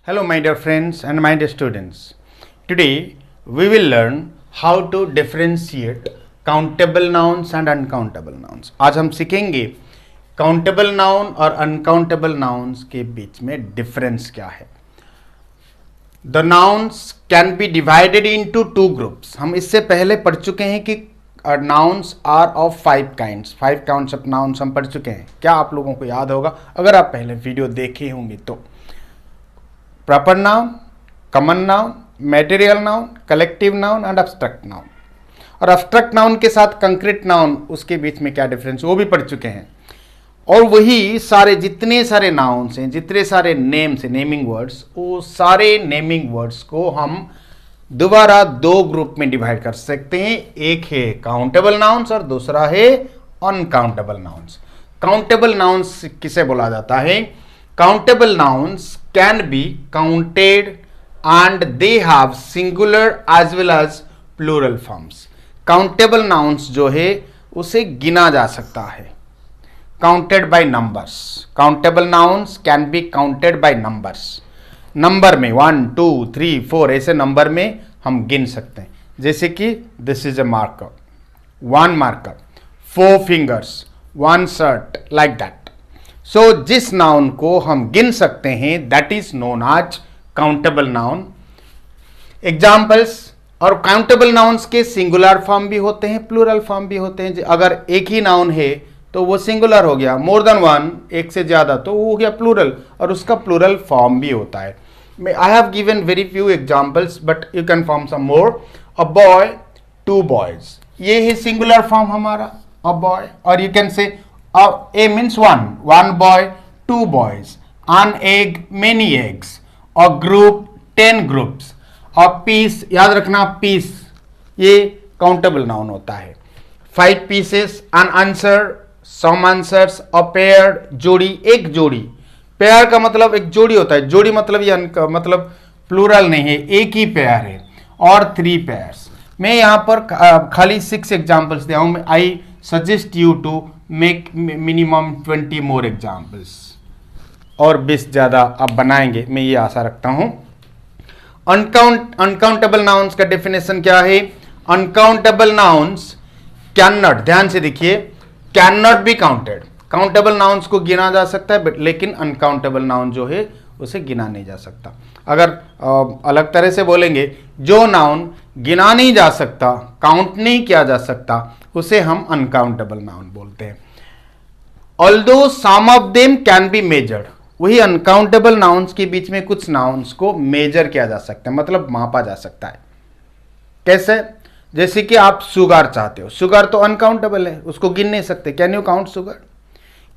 Hello my dear friends and my dear students. Today we will learn how to differentiate countable nouns and uncountable nouns. आज हम सीखेंगे countable noun और uncountable nouns के बीच में difference क्या है. The nouns can be divided into two groups. हम इससे पहले पढ़ चुके हैं कि nouns are of 5 kinds. 5 kinds of nouns हम पढ़ चुके हैं. क्या आप लोगों को याद होगा अगर आप पहले वीडियो देखे होंगे तो? Proper noun, common noun, material noun, collective noun and abstract noun. और अब्स्ट्रक्ट नाउन के साथ कंक्रीट नाउन उसके बीच में क्या डिफरेंस वो भी पढ़ चुके हैं. और वही सारे जितने सारे नाउन्स हैं, जितने सारे नेम्स हैं, नेमिंग वर्ड्स, वो सारे नेमिंग वर्ड्स को हम दोबारा दो ग्रुप में डिवाइड कर सकते हैं. एक है काउंटेबल नाउन्स और दूसरा है अनकाउंटेबल नाउन्स. काउंटेबल नाउन्स किसे बोला जाता है? Countable nouns can be counted and they have singular as well as plural forms. Countable nouns जो है उसे गिना जा सकता है. Counted by numbers. Countable nouns can be counted by numbers. Number में 1, 2, 3, 4 ऐसे नंबर में हम गिन सकते हैं. जैसे कि this is a marker, 1 marker, 4 fingers, 1 shirt, like that. सो जिस नाउन को हम गिन सकते हैं that is known as countable noun. Examples. और काउंटेबल नाउन्स के सिंगुलर फॉर्म भी होते हैं, प्लूरल फॉर्म भी होते हैं. अगर एक ही नाउन है तो वो सिंगुलर हो गया, मोर देन वन एक से ज्यादा तो वो हो गया प्लूरल, और उसका प्लूरल फॉर्म भी होता है. I have given very few examples but you can form some more. A boy, 2 boys, ये है सिंगुलर फॉर्म हमारा, अ बॉय. और you can say A means one boy, 2 boys, an egg, many eggs, a group, 10 groups, a piece, याद रखना piece ये countable noun होता है. 5 pieces, an answer, some answers, a pair, जोड़ी, एक जोड़ी. पेयर का मतलब एक जोड़ी होता है. जोड़ी मतलब ये मतलब प्लूरल नहीं है, एक ही पेयर है. और 3 pairs. मैं यहाँ पर खाली 6 एग्जाम्पल्स दिया हूँ. I suggest you to make minimum 20 more examples. और 20 ज़्यादा आप बनाएंगे, मैं ये आशा रखता हूँ. अनकाउंटेबल नाउन्स का डेफिनेशन क्या है? अनकाउंटेबल नाउन्स कैन नॉट, ध्यान से देखिए, can not be counted. Countable nouns को गिना जा सकता है लेकिन अनकाउंटेबल नाउन जो है उसे गिना नहीं जा सकता. अगर अलग तरह से बोलेंगे, जो नाउन गिना नहीं जा सकता, काउंट नहीं किया जा सकता, उसे हम अनकाउंटेबल नाउन बोलते हैं. Although some of them can be measured. वही अनकाउंटेबल नाउन्स के बीच में कुछ नाउन्स को मेजर किया जा सकता है, मतलब मापा जा सकता है. कैसे? जैसे कि आप शुगर चाहते हो. शुगर तो अनकाउंटेबल है, उसको गिन नहीं सकते. Can you count sugar?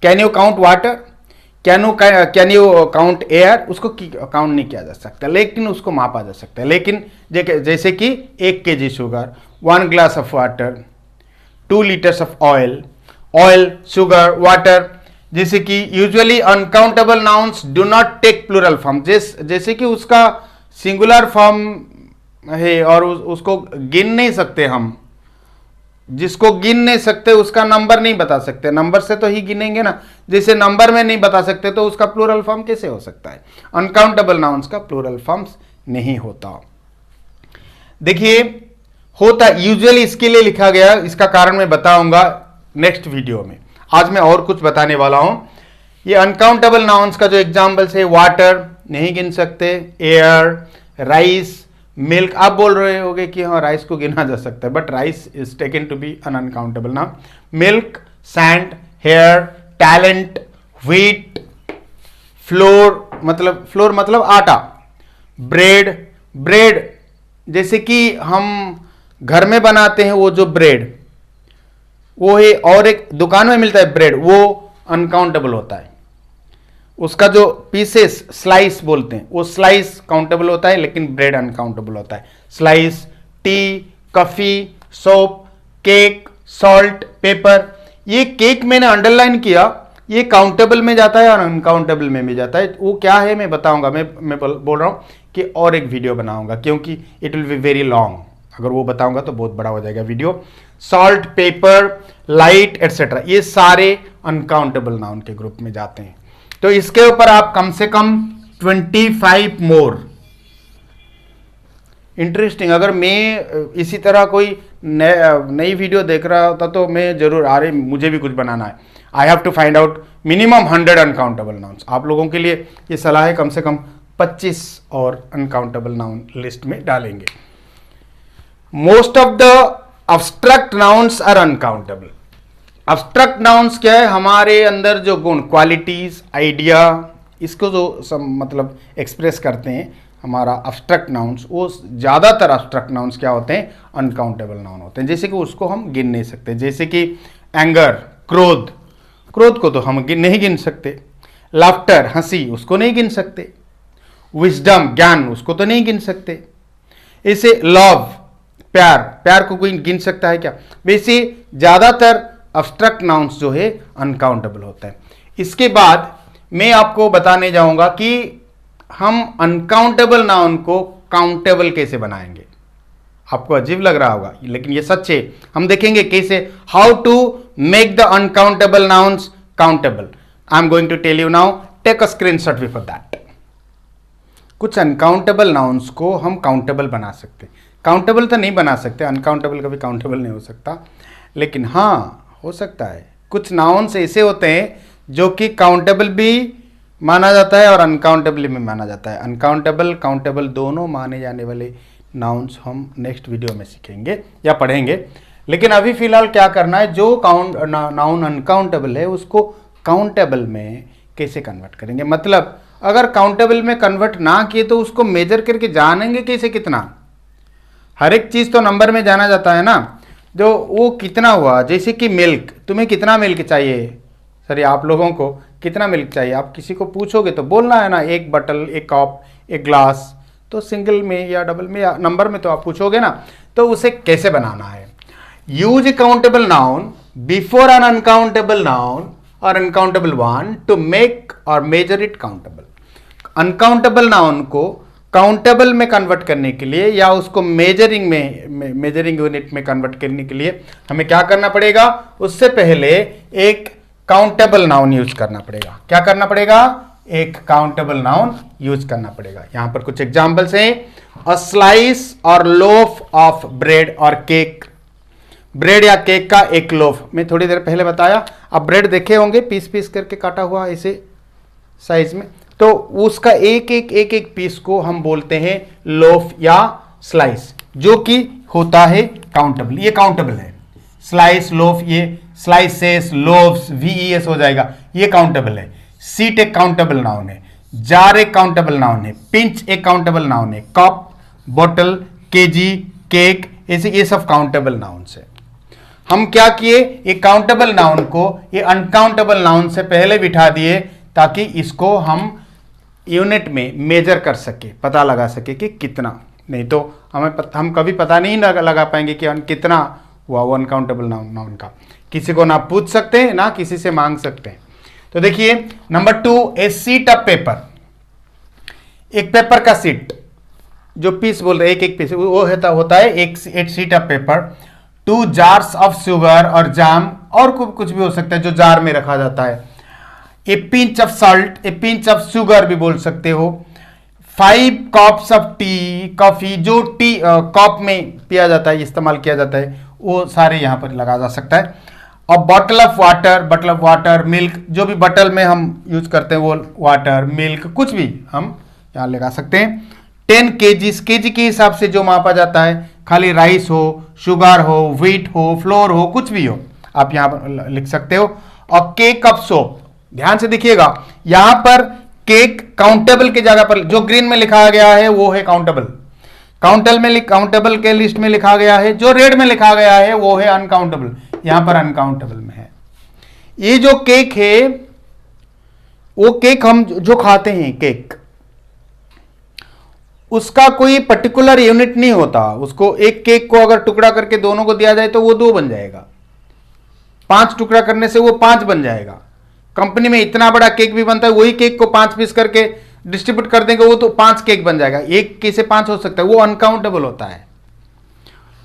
Can you count water? Can you count air? उसको काउंट नहीं किया जा सकता लेकिन उसको मापा जा सकता है. लेकिन जैसे कि 1 kg sugar, 1 glass of water, 2 liters of oil, sugar, water. जैसे कि usually uncountable nouns do not take plural form. जैसे कि उसका सिंगुलर फॉर्म है और उसको गिन नहीं सकते हम. जिसको गिन नहीं सकते उसका नंबर नहीं बता सकते. नंबर से तो ही गिनेंगे ना. जैसे नंबर में नहीं बता सकते तो उसका प्लूरल फॉर्म कैसे हो सकता है? अनकाउंटेबल नाउन्स का प्लूरल फॉर्म्स नहीं होता. देखिए, होता यूजुअली इसके लिए लिखा गया, इसका कारण मैं बताऊंगा नेक्स्ट वीडियो में. आज मैं और कुछ बताने वाला हूं. ये अनकाउंटेबल नाउन्स का जो एग्जाम्पल्स है, वाटर नहीं गिन सकते, एयर, राइस, मिल्क. आप बोल रहे होगे कि हाँ राइस को गिना जा सकता है, but rice is taken to be an uncountable noun. Milk, sand, hair, talent, wheat, flour मतलब आटा, ब्रेड जैसे कि हम घर में बनाते हैं वो जो ब्रेड वो है, और एक दुकान में मिलता है ब्रेड, वो अनकाउंटेबल होता है. उसका जो पीसेस, स्लाइस बोलते हैं, वो स्लाइस काउंटेबल होता है लेकिन ब्रेड अनकाउंटेबल होता है. Slice, T, coffee, soap, cake, salt, paper. ये केक मैंने अंडरलाइन किया, ये काउंटेबल में जाता है और अनकाउंटेबल में भी जाता है. वो क्या है मैं बताऊंगा. मैं बोल रहा हूं कि और एक वीडियो बनाऊंगा क्योंकि it will be very long. अगर वो बताऊंगा तो बहुत बड़ा हो जाएगा video. Salt, paper, light etcetera, ये सारे अनकाउंटेबल नाउन के ग्रुप में जाते हैं. तो इसके ऊपर आप कम से कम 25 मोर। इंटरेस्टिंग। अगर मैं इसी तरह कोई नई वीडियो देख रहा होता तो मैं जरूर, अरे मुझे भी कुछ बनाना है, I have to find out minimum 100 uncountable nouns. आप लोगों के लिए ये सलाह है, कम से कम 25 और अनकाउंटेबल नाउन लिस्ट में डालेंगे। Most of the abstract nouns are uncountable. Abstract nouns क्या है? हमारे अंदर जो गुण, क्वालिटीज, आइडिया, इसको जो मतलब एक्सप्रेस करते हैं हमारा अब्स्ट्रैक्ट नाउन्स, वो ज़्यादातर अब्स्ट्रैक्ट नाउन्स क्या होते हैं? अनकाउंटेबल नाउन होते हैं। जैसे कि उसको हम गिन नहीं सकते, जैसे कि एंगर, क्रोध, क्रोध को तो हम नहीं गिन सकते। लाफ्टर, हंसी, उसको नहीं गिन सकते। विजडम, ज्ञान, उसको तो नहीं गिन सकते। ऐसे लव, प्यार, प्यार को कोई गिन सकता है क्या? वैसे ज़्यादातर अब्स्ट्रैक्ट नाउन्स जो है अनकाउंटेबल होता है। इसके बाद मैं आपको बताने जाऊंगा कि हम अनकाउंटेबल नाउन को काउंटेबल कैसे बनाएंगे। आपको अजीब लग रहा होगा, लेकिन ये सच है। हम देखेंगे कैसे, how to make the uncountable nouns countable. I am going to tell you now, take a screenshot before that. कुछ अनकाउंटेबल नाउन्स को हम काउंटेबल बना सकते। काउंटेबल तो नहीं बना सकते, अनकाउंटेबल कभी काउंटेबल नहीं हो सकता, लेकिन हाँ हो सकता है। कुछ नाउन्स ऐसे होते हैं जो कि काउंटेबल भी माना जाता है और अनकाउंटेबल भी माना जाता है। अनकाउंटेबल, काउंटेबल दोनों माने जाने वाले नाउन्स हम नेक्स्ट वीडियो में सीखेंगे या पढ़ेंगे। लेकिन अभी फिलहाल क्या करना है, जो नाउन अनकाउंटेबल है उसको काउंटेबल में कैसे कन्वर्ट करेंगे। मतलब अगर काउंटेबल में कन्वर्ट ना किए तो उसको मेजर करके जानेंगे कैसे कितना। हर एक चीज़ तो नंबर में जाना जाता है ना, जो वो कितना हुआ। जैसे कि मिल्क, तुम्हें कितना मिल्क चाहिए, सॉरी आप लोगों को कितना मिल्क चाहिए, आप किसी को पूछोगे तो बोलना है ना, एक बटल, एक कप, एक ग्लास। तो सिंगल में या डबल में या नंबर में तो आप पूछोगे ना, तो उसे कैसे बनाना है। यूज ए countable noun before N uncountable noun और अनकाउंटेबल वन टू मेक और measure it countable. Uncountable noun को काउंटेबल में कन्वर्ट करने के लिए या उसको मेजरिंग में, मेजरिंग यूनिट में कन्वर्ट करने के लिए हमें क्या करना पड़ेगा? उससे पहले एक काउंटेबल नाउन यूज करना पड़ेगा। क्या करना पड़ेगा? एक काउंटेबल नाउन यूज करना पड़ेगा। यहां पर कुछ एग्जांपल्स हैं। अ स्लाइस और लोफ ऑफ ब्रेड और केक। ब्रेड या केक का एक लोफ, मैं थोड़ी देर पहले बताया। आप ब्रेड देखे होंगे पीस पीस करके काटा हुआ ऐसे साइज में, तो उसका एक एक पीस को हम बोलते हैं लोफ या स्लाइस, जो कि होता है काउंटेबल। ये काउंटेबल है। स्लाइस, लोफ, ये स्लाइसेस, लोव्स, VES हो जाएगा, ये काउंटेबल है। सीट एक काउंटेबल नाउन है। जार एक काउंटेबल नाउन है। पिंच एक काउंटेबल नाउन है। कप, बोतल, केजी, केक, ऐसे ये सब काउंटेबल नाउन्स है। हम क्या किए, ये काउंटेबल नाउन को ये अनकाउंटेबल नाउन से पहले बिठा दिए ताकि इसको हम यूनिट में मेजर कर सके, पता लगा सके कि कितना। नहीं तो हम कभी पता नहीं लगा पाएंगे कि कितना हुआ वो अनकाउंटेबल नाउन का। किसी को ना पूछ सकते हैं ना किसी से मांग सकते हैं। तो देखिए number 2, A seat of paper. एक पेपर का सीट, जो पीस बोल रहे एक पीस, वो होता है एक seat of paper. 2 jars of sugar और जाम, और कुछ भी हो सकता है जो जार में रखा जाता है। ए pinch of salt, A pinch of sugar भी बोल सकते हो। 5 कप्स ऑफ टी, कॉफी, जो टी कप में पिया जाता है, इस्तेमाल किया जाता है, वो सारे यहां पर लगा जा सकता है। और बॉटल ऑफ वाटर, मिल्क, जो भी बॉटल में हम यूज करते हैं वो वाटर, मिल्क, कुछ भी हम यहां लगा सकते हैं। 10 केजीज, केजी के हिसाब से जो मापा जाता है, खाली राइस हो, शुगर हो, व्हीट हो, फ्लोर हो, कुछ भी हो, आप यहां पर लिख सकते हो। और केक ऑफ सोप, ध्यान से देखिएगा, यहां पर केक काउंटेबल की जगह पर जो ग्रीन में लिखा गया है वो है काउंटेबल। काउंटेबल के लिस्ट में लिखा गया है, जो रेड में लिखा गया है वो है अनकाउंटेबल। यहां पर अनकाउंटेबल में है। ये जो केक है, वो केक हम जो खाते हैं केक, उसका कोई पर्टिकुलर यूनिट नहीं होता। उसको एक केक को अगर टुकड़ा करके दोनों को दिया जाए तो वो 2 बन जाएगा। 5 टुकड़ा करने से वो 5 बन जाएगा। कंपनी में इतना बड़ा केक भी बनता है, वही केक को 5 पीस करके डिस्ट्रीब्यूट कर देंगे, वो तो 5 केक बन जाएगा। एक कैसे 5 हो सकता है, वो अनकाउंटेबल होता है।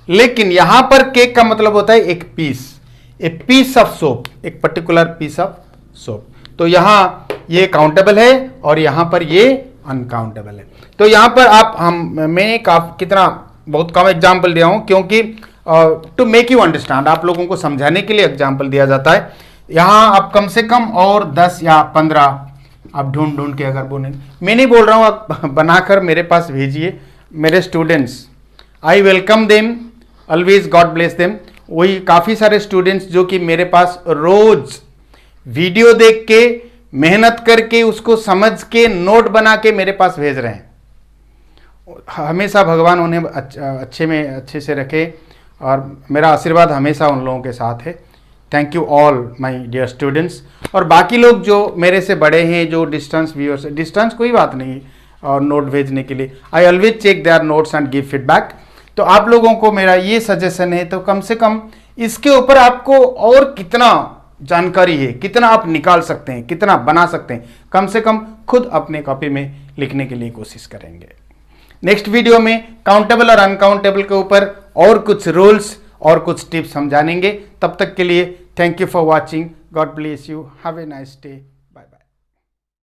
लेकिन यहां पर केक का मतलब होता है एक piece, a piece of soap, एक पर्टिकुलर पीस ऑफ सोप। तो यहां ये काउंटेबल है और यहां पर ये अनकाउंटेबल है। तो यहाँ पर मैंने कितना बहुत कम एग्जाम्पल दिया हूँ, क्योंकि टू मेक यू अंडरस्टैंड, आप लोगों को समझाने के लिए एग्जाम्पल दिया जाता है। यहाँ आप कम से कम और 10 या 15 आप ढूंढ के अगर बोलें, मैं नहीं बोल रहा हूँ आप बनाकर मेरे पास भेजिए। मेरे students, I welcome them always, God bless them. वही काफ़ी सारे स्टूडेंट्स जो कि मेरे पास रोज वीडियो देख के मेहनत करके उसको समझ के नोट बना के मेरे पास भेज रहे हैं। हमेशा भगवान उन्हें अच्छे से रखे और मेरा आशीर्वाद हमेशा उन लोगों के साथ है। Thank you all my dear students. और बाकी लोग जो मेरे से बड़े हैं, जो डिस्टेंस व्यूअर्स, डिस्टेंस कोई बात नहीं और नोट भेजने के लिए, I always check their notes and give feedback. तो आप लोगों को मेरा ये सजेशन है, तो कम से कम इसके ऊपर आपको और कितना जानकारी है, कितना आप निकाल सकते हैं, कितना बना सकते हैं, कम से कम खुद अपने कॉपी में लिखने के लिए कोशिश करेंगे। नेक्स्ट वीडियो में काउंटेबल और अनकाउंटेबल के ऊपर और कुछ रूल्स और कुछ टिप्स हम जानेंगे। तब तक के लिए thank you for watching, God bless you, have a nice day.